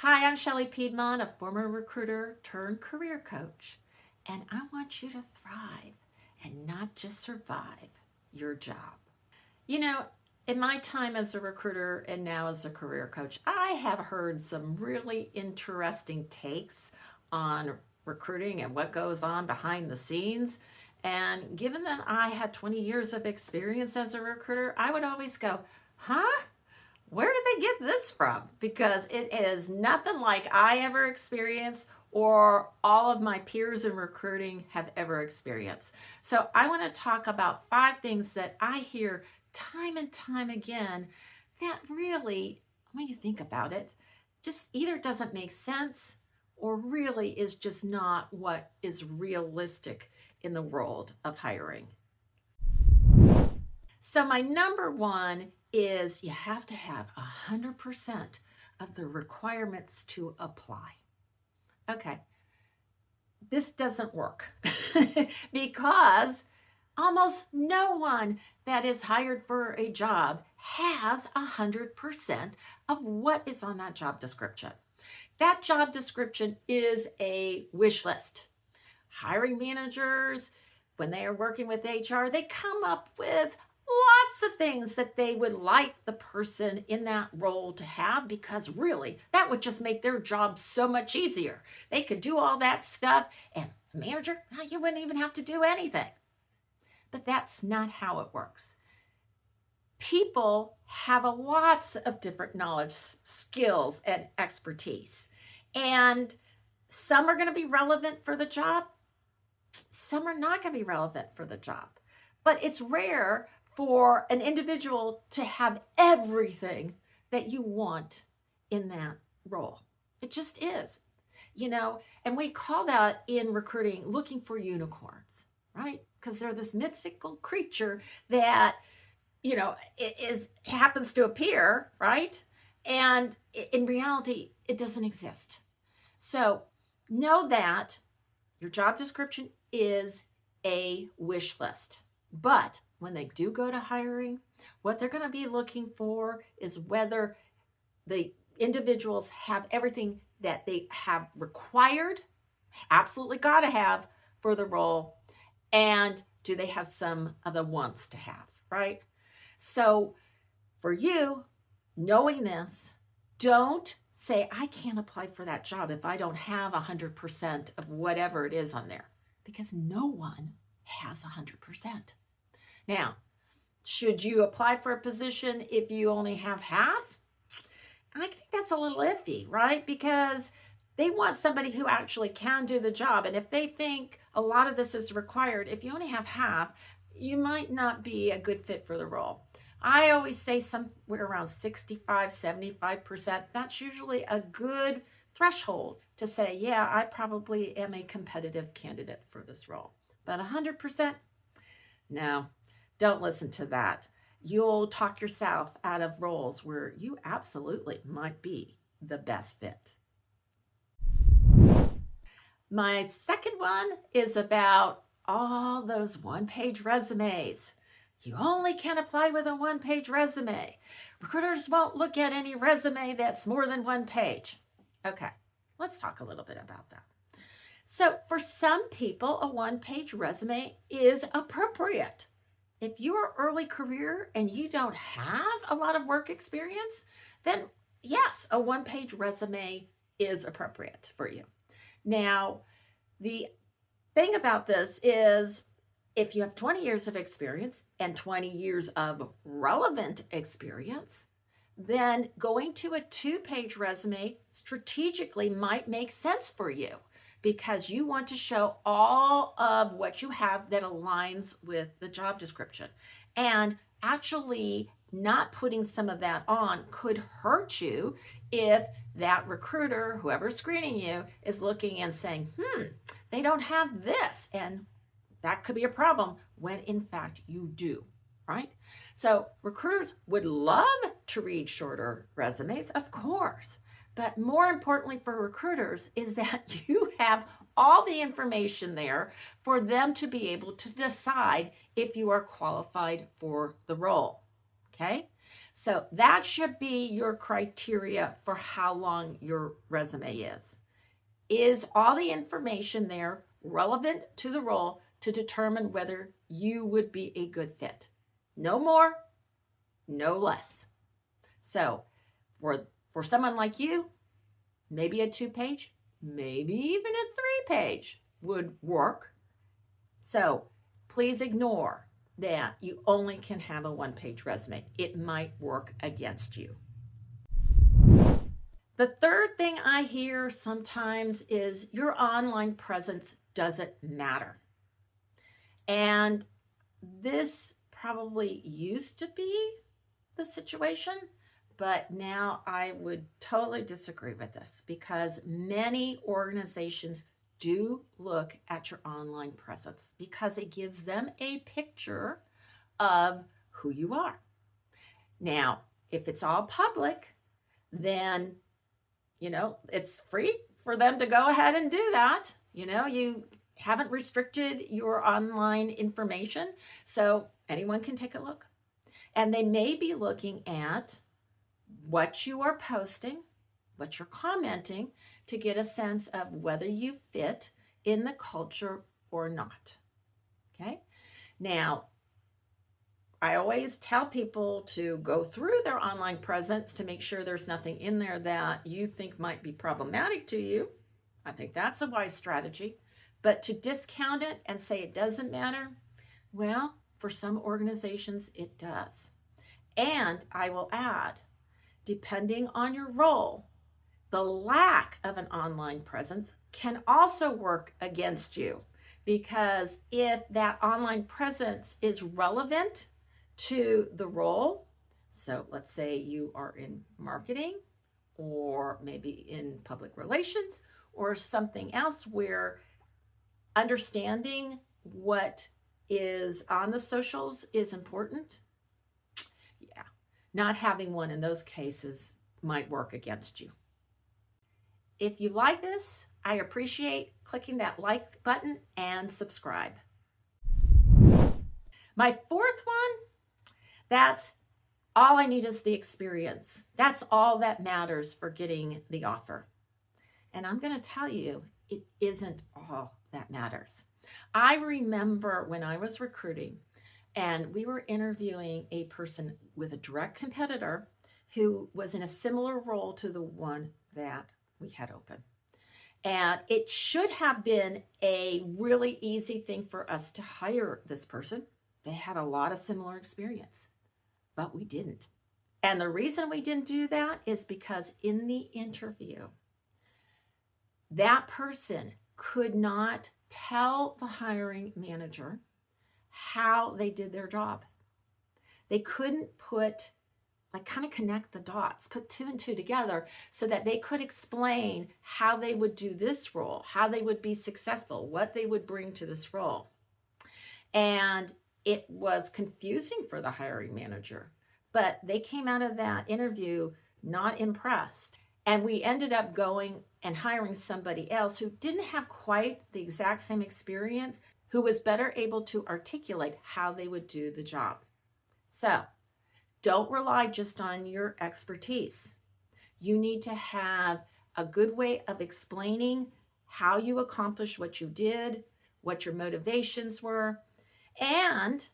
Hi, I'm Shelley Piedmont, a former recruiter turned career coach, and I want you to thrive and not just survive your job. You know, in my time as a recruiter and now as a career coach, I have heard some really interesting takes on recruiting and what goes on behind the scenes. And given that I had 20 years of experience as a recruiter, I would always go, huh? Where did they get this from? Because it is nothing like I ever experienced or all of my peers in recruiting have ever experienced. So I want to talk about 5 things that I hear time and time again that really, when you think about it, just either doesn't make sense or really is just not what is realistic in the world of hiring. So my number one is you have to have 100% of the requirements to apply. Okay, this doesn't work because almost no one that is hired for a job has 100% of what is on that job description. That job description is a wish list. Hiring managers, when they are working with HR, they come up with lots of things that they would like the person in that role to have because really that would just make their job so much easier. They could do all that stuff and manager, you wouldn't even have to do anything. But that's not how it works. People have lots of different knowledge, skills, and expertise. And some are going to be relevant for the job. Some are not going to be relevant for the job. But it's rare for an individual to have everything that you want in that role. It just is, and we call that in recruiting looking for unicorns, right? Because they're this mythical creature that, it happens to appear, right? And in reality, it doesn't exist. So know that your job description is a wish list. But when they do go to hiring, what they're going to be looking for is whether the individuals have everything that they have required, absolutely got to have for the role, and do they have some of the wants to have, right? So for you, knowing this, don't say, I can't apply for that job if I don't have 100% of whatever it is on there, because no one has 100%. Now, should you apply for a position if you only have half? I think that's a little iffy, right? Because they want somebody who actually can do the job. And if they think a lot of this is required, if you only have half, you might not be a good fit for the role. I always say somewhere around 65, 75%. That's usually a good threshold to say, yeah, I probably am a competitive candidate for this role. But 100%, no, don't listen to that. You'll talk yourself out of roles where you absolutely might be the best fit. My second one is about all those one-page resumes. You only can apply with a one-page resume. Recruiters won't look at any resume that's more than one page. Okay, let's talk a little bit about that. So for some people, a one-page resume is appropriate. If you are early career and you don't have a lot of work experience, then yes, a one-page resume is appropriate for you. Now, the thing about this is if you have 20 years of experience and 20 years of relevant experience, then going to a 2-page resume strategically might make sense for you because you want to show all of what you have that aligns with the job description. And actually not putting some of that on could hurt you if that recruiter, whoever's screening you, is looking and saying, they don't have this. And that could be a problem when in fact you do, right? So recruiters would love to read shorter resumes, of course. But more importantly for recruiters is that you have all the information there for them to be able to decide if you are qualified for the role, okay? So that should be your criteria for how long your resume is. Is all the information there relevant to the role to determine whether you would be a good fit? No more, no less. So for someone like you, maybe a 2-page, maybe even a 3-page would work. So please ignore that you only can have a 1-page resume. It might work against you. The third thing I hear sometimes is your online presence doesn't matter. And this probably used to be the situation, but now I would totally disagree with this because many organizations do look at your online presence because it gives them a picture of who you are. Now, if it's all public, then, it's free for them to go ahead and do that. You haven't restricted your online information, so anyone can take a look. And they may be looking at what you are posting, what you're commenting, to get a sense of whether you fit in the culture or not. Okay? Now, I always tell people to go through their online presence to make sure there's nothing in there that you think might be problematic to you. I think that's a wise strategy. But to discount it and say it doesn't matter, well, for some organizations, it does. And I will add, depending on your role, the lack of an online presence can also work against you. Because if that online presence is relevant to the role, so let's say you are in marketing or maybe in public relations or something else where understanding what is on the socials is important, not having one in those cases might work against you. If you like this, I appreciate clicking that like button and subscribe. My fourth one, that's all I need is the experience. That's all that matters for getting the offer. And I'm going to tell you, it isn't all that matters. I remember when I was recruiting and we were interviewing a person with a direct competitor who was in a similar role to the one that we had open. And it should have been a really easy thing for us to hire this person. They had a lot of similar experience, but we didn't. And the reason we didn't do that is because in the interview, that person could not tell the hiring manager how they did their job. They couldn't kind of connect the dots, put 2 and 2 together so that they could explain how they would do this role, how they would be successful, what they would bring to this role. And it was confusing for the hiring manager, but they came out of that interview not impressed. And we ended up going and hiring somebody else who didn't have quite the exact same experience, who was better able to articulate how they would do the job. So don't rely just on your expertise. You need to have a good way of explaining how you accomplished what you did, what your motivations were. And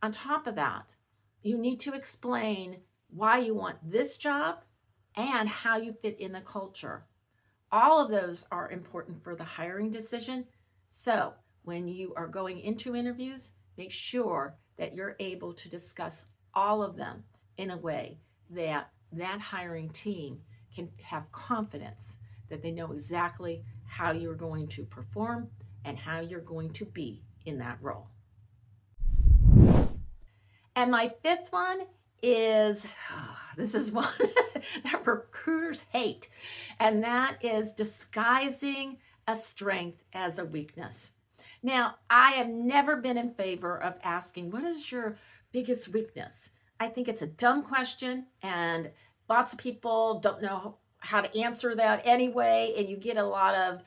on top of that, you need to explain why you want this job and how you fit in the culture. All of those are important for the hiring decision. So when you are going into interviews, make sure that you're able to discuss all of them in a way that that hiring team can have confidence that they know exactly how you're going to perform and how you're going to be in that role. And my fifth one is, this is one that recruiters hate, and that is disguising a strength as a weakness. Now, I have never been in favor of asking, what is your biggest weakness? I think it's a dumb question, and lots of people don't know how to answer that anyway, and you get a lot of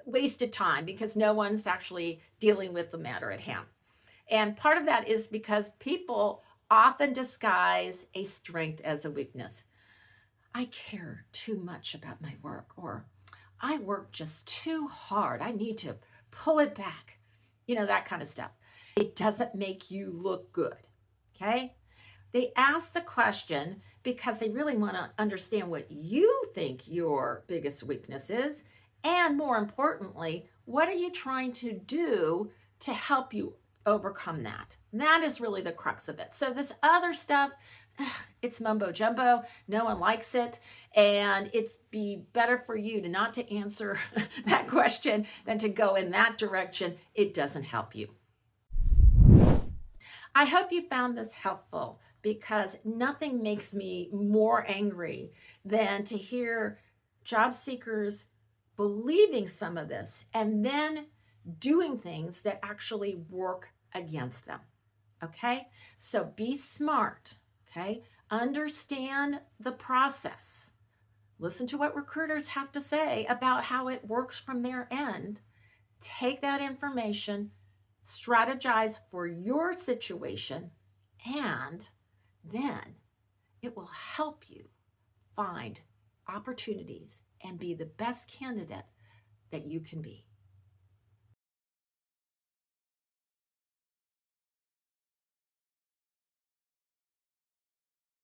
wasted time because no one's actually dealing with the matter at hand. And part of that is because people often disguise a strength as a weakness. I care too much about my work, or I work just too hard. I need to pull it back. That kind of stuff. It doesn't make you look good. Okay? They ask the question because they really want to understand what you think your biggest weakness is. And more importantly, what are you trying to do to help you overcome that? And that is really the crux of it. So, this other stuff, it's mumbo jumbo. No one likes it. And it's be better for you to not to answer that question than to go in that direction. It doesn't help you. I hope you found this helpful, because nothing makes me more angry than to hear job seekers believing some of this and then doing things that actually work against them. Okay? So be smart. Okay? Understand the process. Listen to what recruiters have to say about how it works from their end. Take that information, strategize for your situation, and then it will help you find opportunities and be the best candidate that you can be.